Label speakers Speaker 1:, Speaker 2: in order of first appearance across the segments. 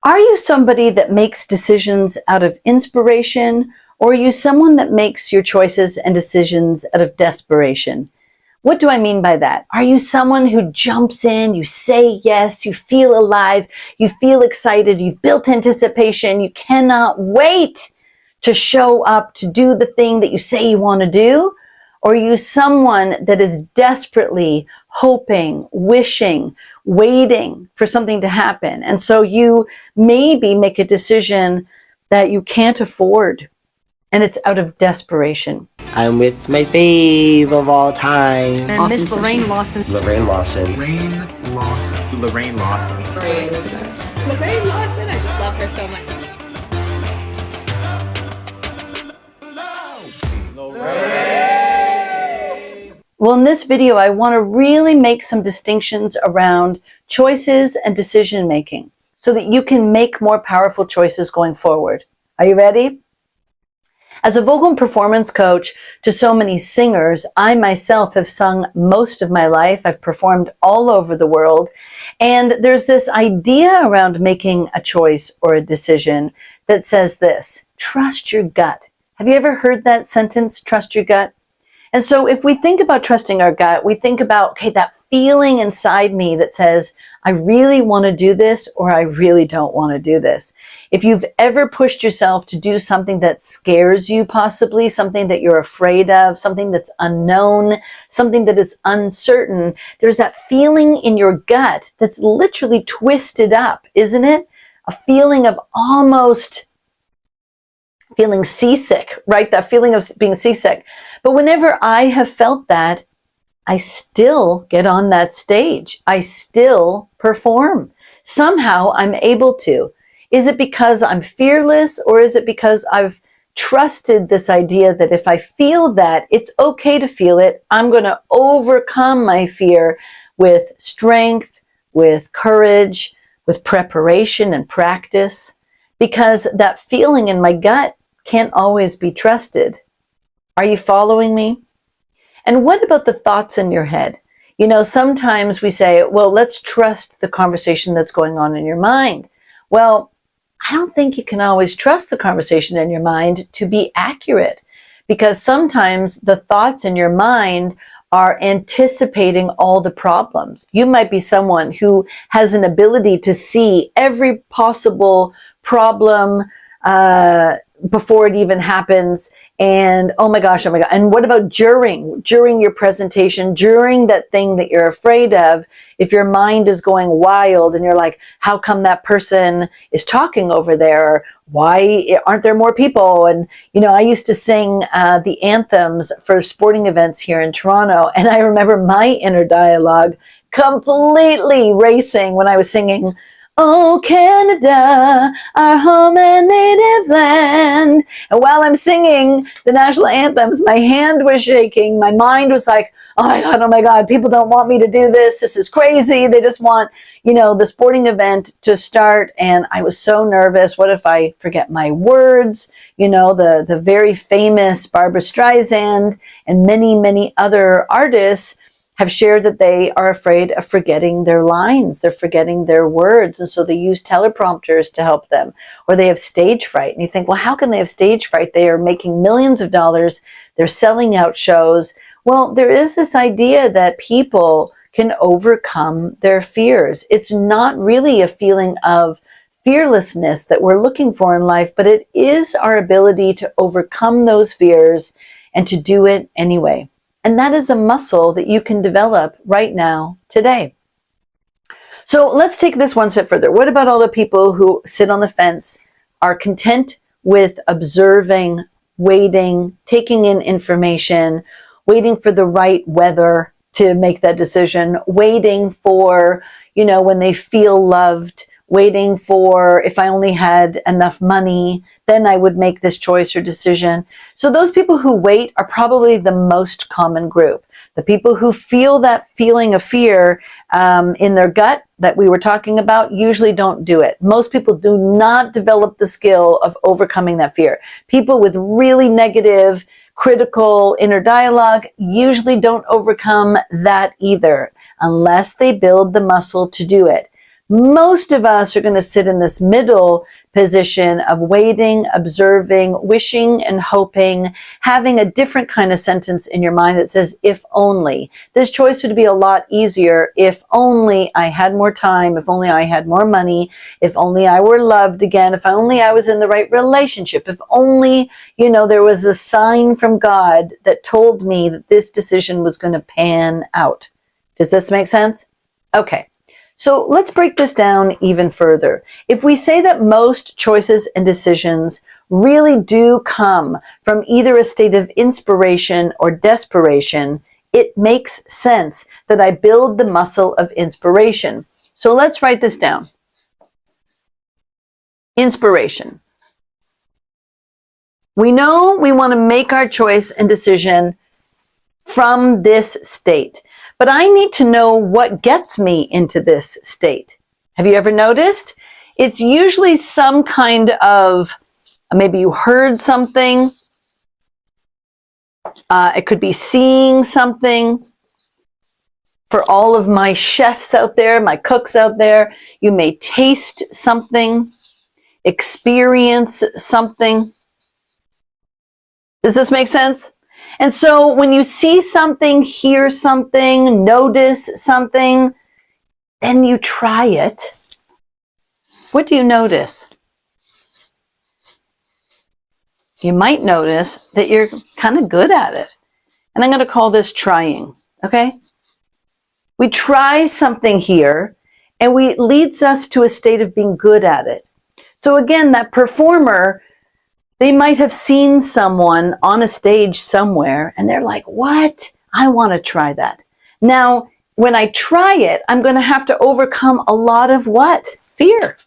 Speaker 1: Are you somebody that makes decisions out of inspiration, or are you someone that makes your choices and decisions out of desperation? What do I mean by that? Are you someone who jumps in, you say yes, you feel alive, you feel excited, you've built anticipation, you cannot wait to show up, to do the thing that you say you want to do? Or are you someone that is desperately hoping, wishing, waiting for something to happen? And so you maybe make a decision that you can't afford, and it's out of desperation.
Speaker 2: I'm with my fave of all time.
Speaker 3: And Miss Lorraine Lawson.
Speaker 2: Lorraine Lawson.
Speaker 4: Lorraine Lawson. Lorraine Lawson.
Speaker 5: Lorraine Lawson. I just love her so much.
Speaker 1: Well, in this video, I want to really make some distinctions around choices and decision making so that you can make more powerful choices going forward. Are you ready? As a vocal and performance coach to so many singers, I myself have sung most of my life. I've performed all over the world. And there's this idea around making a choice or a decision that says this: trust your gut. Have you ever heard that sentence, trust your gut? And so if we think about trusting our gut, we think about, okay, that feeling inside me that says, I really want to do this, or I really don't want to do this. If you've ever pushed yourself to do something that scares you, possibly something that you're afraid of, something that's unknown, something that is uncertain, there's that feeling in your gut that's literally twisted up, isn't it? A feeling of almost feeling seasick, right? That feeling of being seasick. But whenever I have felt that, I still get on that stage. I still perform. Somehow I'm able to. Is it because I'm fearless, or is it because I've trusted this idea that if I feel that, it's okay to feel it. I'm going to overcome my fear with strength, with courage, with preparation and practice, because that feeling in my gut can't always be trusted. Are you following me? And what about the thoughts in your head? You know, sometimes we say, well, let's trust the conversation that's going on in your mind. Well, I don't think you can always trust the conversation in your mind to be accurate, because sometimes the thoughts in your mind are anticipating all the problems. You might be someone who has an ability to see every possible problem before it even happens, and oh my gosh, and what about during your presentation, during that thing that you're afraid of? If your mind is going wild and you're like, how come that person is talking over there? Why aren't there more people? And you know, I used to sing the anthems for sporting events here in Toronto, and I remember my inner dialogue completely racing when I was singing, "Oh, Canada, our home and native land." And while I'm singing the national anthems, my hand was shaking. My mind was like, oh my God, people don't want me to do this. This is crazy. They just want, you know, the sporting event to start. And I was so nervous. What if I forget my words? You know, the very famous Barbra Streisand and many, many other artists have shared that they are afraid of forgetting their lines. They're forgetting their words. And so they use teleprompters to help them, or they have stage fright. And you think, well, how can they have stage fright? They are making millions of dollars. They're selling out shows. Well, there is this idea that people can overcome their fears. It's not really a feeling of fearlessness that we're looking for in life, but it is our ability to overcome those fears and to do it anyway. And that is a muscle that you can develop right now, today. So let's take this one step further. What about all the people who sit on the fence, are content with observing, waiting, taking in information, waiting for the right weather to make that decision, waiting for, you know, when they feel loved, waiting for, if I only had enough money, then I would make this choice or decision. So those people who wait are probably the most common group. The people who feel that feeling of fear in their gut that we were talking about usually don't do it. Most people do not develop the skill of overcoming that fear. People with really negative, critical inner dialogue usually don't overcome that either, unless they build the muscle to do it. Most of us are going to sit in this middle position of waiting, observing, wishing and hoping, having a different kind of sentence in your mind that says, if only. This choice would be a lot easier if only I had more time, if only I had more money, if only I were loved again, if only I was in the right relationship, if only, you know, there was a sign from God that told me that this decision was going to pan out. Does this make sense? Okay. So let's break this down even further. If we say that most choices and decisions really do come from either a state of inspiration or desperation, it makes sense that I build the muscle of inspiration. So let's write this down. Inspiration. We know we want to make our choice and decision from this state. But I need to know what gets me into this state. Have you ever noticed? It's usually some kind of, maybe you heard something. It could be seeing something. For all of my chefs out there, my cooks out there, you may taste something, experience something. Does this make sense? And so when you see something, hear something, notice something, then you try it. What do you notice? You might notice that you're kind of good at it. And I'm going to call this trying, okay? We try something here, and it leads us to a state of being good at it. So again, that performer, they might have seen someone on a stage somewhere and they're like, what? I want to try that. Now, when I try it, I'm going to have to overcome a lot of what? Fear.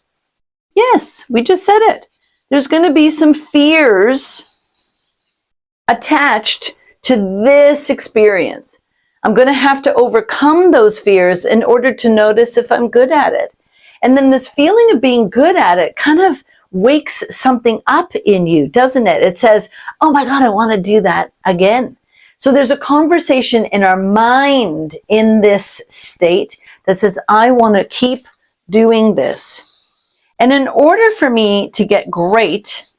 Speaker 1: Yes, we just said it. There's going to be some fears attached to this experience. I'm going to have to overcome those fears in order to notice if I'm good at it. And then this feeling of being good at it kind of wakes something up in you, doesn't it? It says, oh my God, I want to do that again. So there's a conversation in our mind in this state that says, I want to keep doing this. And in order for me to get great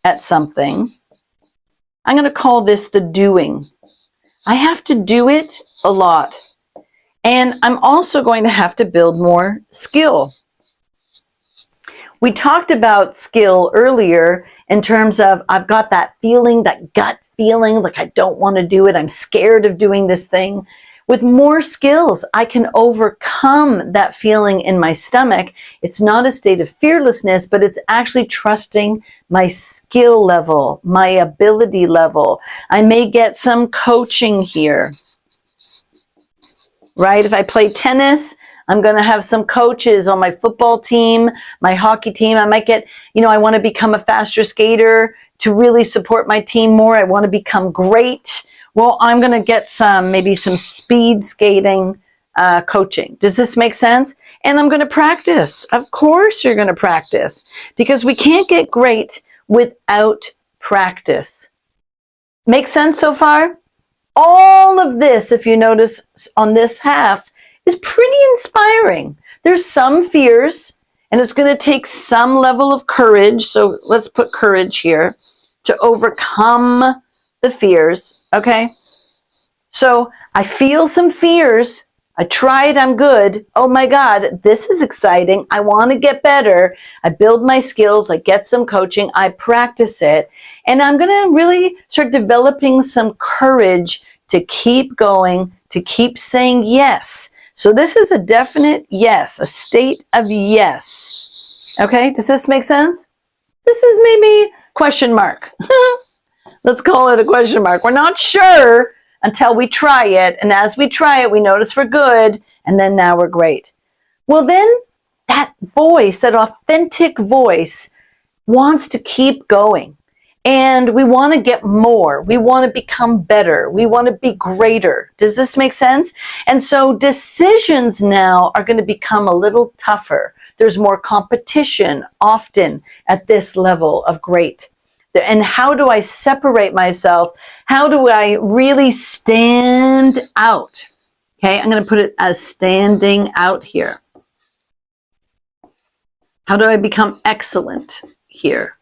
Speaker 1: at something, I'm going to call this the doing. I have to do it a lot. And I'm also going to have to build more skill. We talked about skill earlier in terms of I've got that feeling, that gut feeling, like I don't want to do it. I'm scared of doing this thing. With more skills, I can overcome that feeling in my stomach. It's not a state of fearlessness, but it's actually trusting my skill level, my ability level. I may get some coaching here, right? If I play tennis, I'm going to have some coaches on my football team, my hockey team. I might get, I want to become a faster skater to really support my team more. I want to become great. Well, I'm going to get maybe some speed skating coaching. Does this make sense? And I'm going to practice. Of course you're going to practice because we can't get great without practice. Make sense so far? All of this, if you notice on this half, is pretty inspiring. There's some fears, and it's going to take some level of courage. So let's put courage here to overcome the fears, okay? So I feel some fears. I tried, I'm good. Oh my God, this is exciting. I want to get better. I build my skills. I get some coaching. I practice it. And I'm going to really start developing some courage to keep going, to keep saying yes. So this is a definite yes, a state of yes. Okay, does this make sense? This is maybe question mark. Let's call it a question mark. We're not sure until we try it. And as we try it, we notice we're good. And then now we're great. Well, then that voice, that authentic voice wants to keep going. And we want to get more. We want to become better. We want to be greater. Does this make sense? And so decisions now are going to become a little tougher. There's more competition often at this level of great. And how do I separate myself? How do I really stand out? Okay, I'm going to put it as standing out here. How do I become excellent here?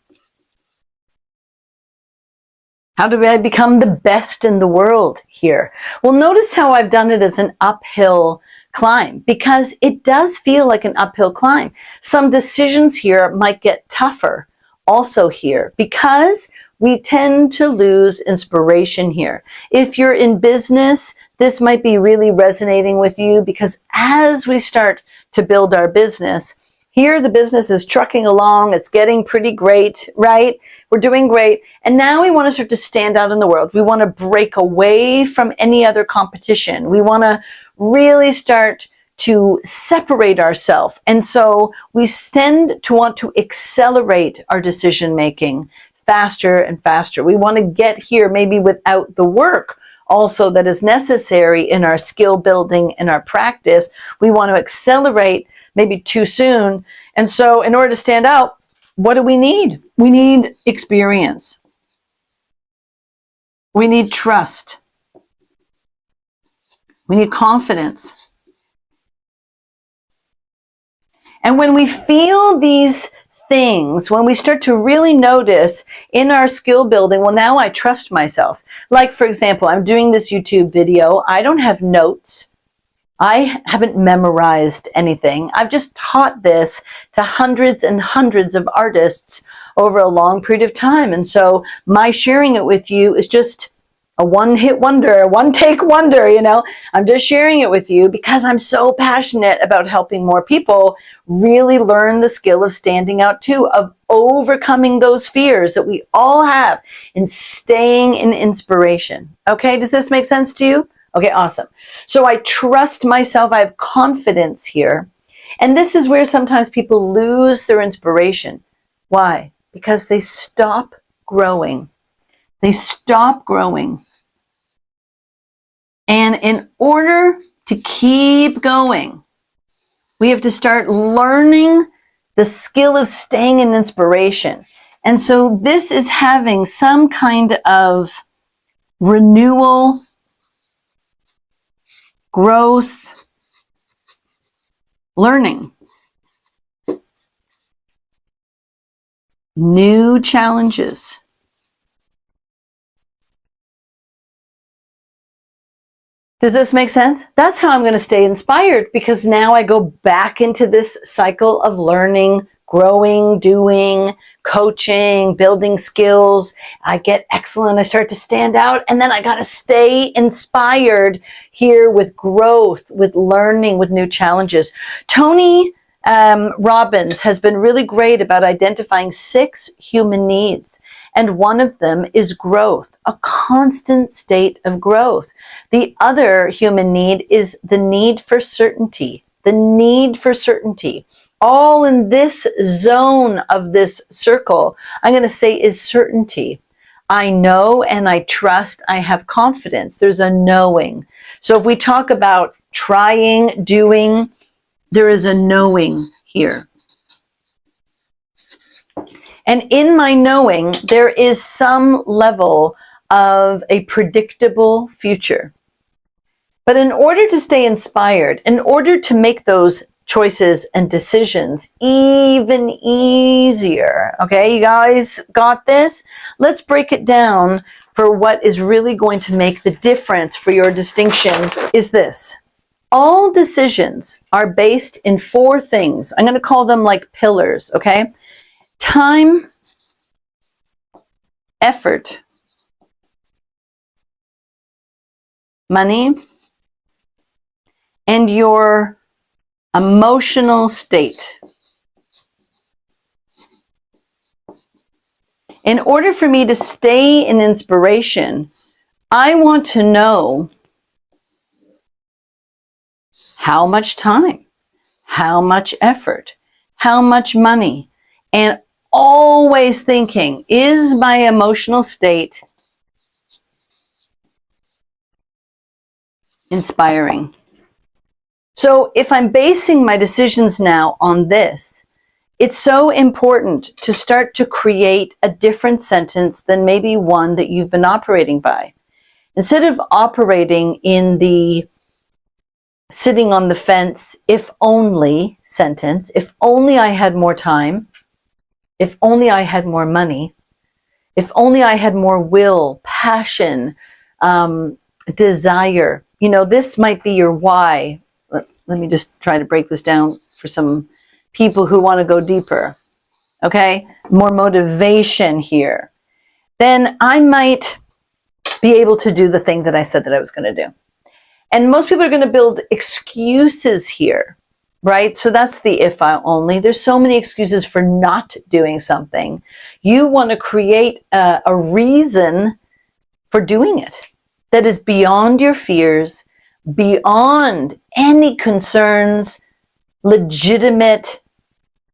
Speaker 1: How do I become the best in the world here? Well, notice how I've done it as an uphill climb, because it does feel like an uphill climb. Some decisions here might get tougher also here, because we tend to lose inspiration here. If you're in business, this might be really resonating with you, because as we start to build our business, here the business is trucking along, it's getting pretty great, right? We're doing great. And now we want to start to stand out in the world. We want to break away from any other competition. We want to really start to separate ourselves. And so we tend to want to accelerate our decision making faster and faster. We want to get here maybe without the work also that is necessary in our skill building and our practice. We want to accelerate maybe too soon. And so in order to stand out, what do we need? We need experience. We need trust. We need confidence. And when we feel these things, when we start to really notice in our skill building, well, now I trust myself. Like, for example, I'm doing this YouTube video. I don't have notes. I haven't memorized anything. I've just taught this to hundreds and hundreds of artists over a long period of time. And so my sharing it with you is just a one-hit wonder, a one-take wonder, you know. I'm just sharing it with you because I'm so passionate about helping more people really learn the skill of standing out too, of overcoming those fears that we all have and staying in inspiration. Okay, does this make sense to you? Okay, awesome. So I trust myself. I have confidence here. And this is where sometimes people lose their inspiration. Why? Because they stop growing. They stop growing. And in order to keep going, we have to start learning the skill of staying in inspiration. And so this is having some kind of renewal, growth, learning, new challenges. Does this make sense? That's how I'm going to stay inspired, because now I go back into this cycle of learning, growing, doing, coaching, building skills. I get excellent. I start to stand out, and then I got to stay inspired here with growth, with learning, with new challenges. Tony Robbins has been really great about identifying 6 human needs. And one of them is growth, a constant state of growth. The other human need is the need for certainty, the need for certainty. All in this zone of this circle, I'm going to say, is certainty. I know and I trust, I have confidence. There's a knowing. So if we talk about trying, doing, there is a knowing here. And in my knowing, there is some level of a predictable future. But in order to stay inspired, in order to make those choices and decisions even easier, okay, you guys got this? Let's break it down for what is really going to make the difference for your distinction is this. All decisions are based in 4 things. I'm going to call them like pillars, okay? Time, effort, money, and your emotional state. In order for me to stay in inspiration, I want to know how much time, how much effort, how much money, and always thinking, is my emotional state inspiring? So if I'm basing my decisions now on this, it's so important to start to create a different sentence than maybe one that you've been operating by. Instead of operating in the sitting on the fence, if only sentence, if only I had more time, if only I had more money, if only I had more will, passion, desire. You know, this might be your why. Let me just try to break this down for some people who want to go deeper. Okay, more motivation here. Then I might be able to do the thing that I said that I was going to do. And most people are going to build excuses here, right? So that's the if I only. There's so many excuses for not doing something. You want to create a reason for doing it that is beyond your fears, beyond any concerns, legitimate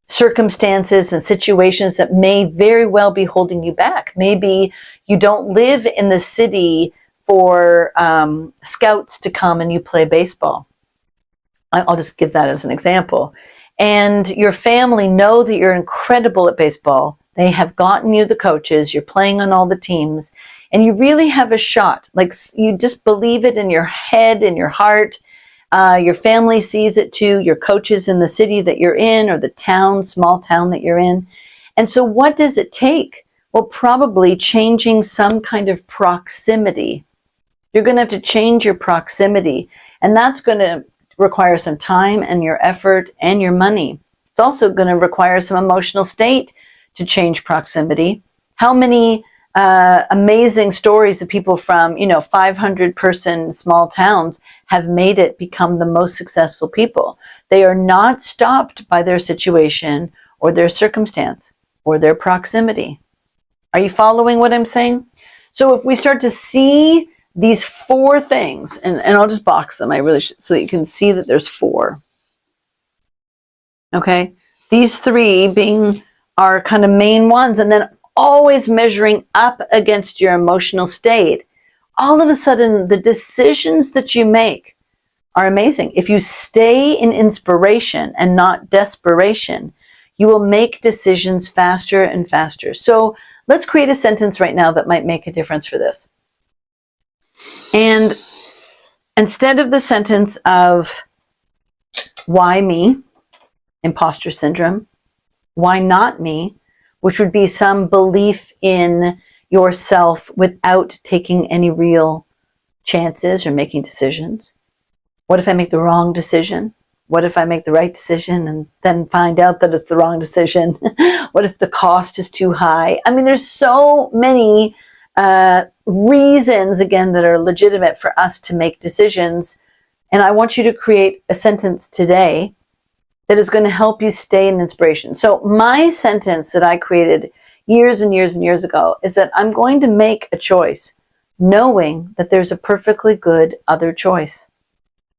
Speaker 1: circumstances and situations that may very well be holding you back. Maybe you don't live in the city for scouts to come and you play baseball. I'll just give that as an example. And your family know that you're incredible at baseball. They have gotten you the coaches. You're playing on all the teams. And you really have a shot. Like, you just believe it in your head, in your heart. Your family sees it too. Your coaches in the city that you're in, or the town, small town that you're in. And so what does it take? Well, probably changing some kind of proximity. You're going to have to change your proximity. And that's going to require some time and your effort and your money. It's also going to require some emotional state to change proximity. How many amazing stories of people from, 500-person small towns have made it become the most successful people. They are not stopped by their situation or their circumstance or their proximity. Are you following what I'm saying? So if we start to see these 4 things, and I'll just box them, so that you can see that there's 4. Okay? These 3 being our kind of main ones, and then always measuring up against your emotional state. All of a sudden, the decisions that you make are amazing. If you stay in inspiration and not desperation, you will make decisions faster and faster. So let's create a sentence right now that might make a difference for this. And instead of the sentence of why me, imposter syndrome, why not me, which would be some belief in yourself without taking any real chances or making decisions. What if I make the wrong decision? What if I make the right decision and then find out that it's the wrong decision? What if the cost is too high? I mean, there's so many reasons, again, that are legitimate for us to make decisions. And I want you to create a sentence today that is going to help you stay in inspiration. So my sentence that I created years and years and years ago is that I'm going to make a choice knowing that there's a perfectly good other choice.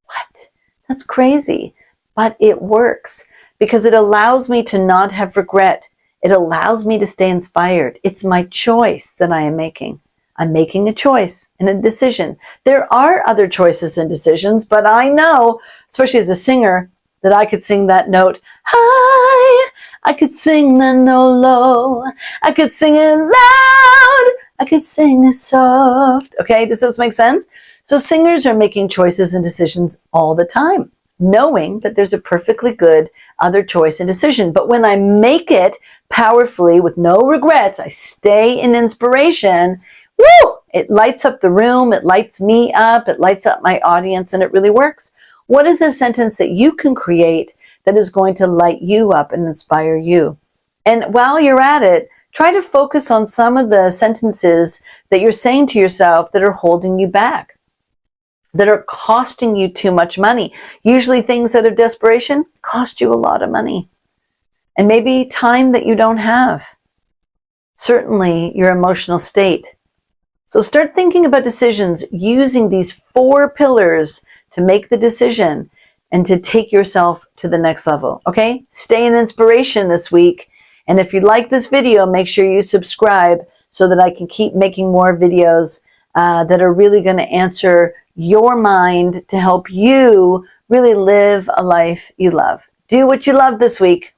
Speaker 1: What? That's crazy. But it works because it allows me to not have regret. It allows me to stay inspired. It's my choice that I am making. I'm making a choice and a decision. There are other choices and decisions, but I know, especially as a singer, that I could sing that note high, I could sing the note low, I could sing it loud, I could sing it soft. Okay, does this make sense? So singers are making choices and decisions all the time, knowing that there's a perfectly good other choice and decision. But when I make it powerfully with no regrets, I stay in inspiration, woo! It lights up the room, it lights me up, it lights up my audience, and it really works. What is a sentence that you can create that is going to light you up and inspire you? And while you're at it, try to focus on some of the sentences that you're saying to yourself that are holding you back, that are costing you too much money. Usually things out of desperation cost you a lot of money. And maybe time that you don't have. Certainly your emotional state. So start thinking about decisions using these 4 pillars to make the decision and to take yourself to the next level. Okay? Stay in inspiration this week. And if you like this video, make sure you subscribe so that I can keep making more videos that are really going to answer your mind to help you really live a life you love. Do what you love this week.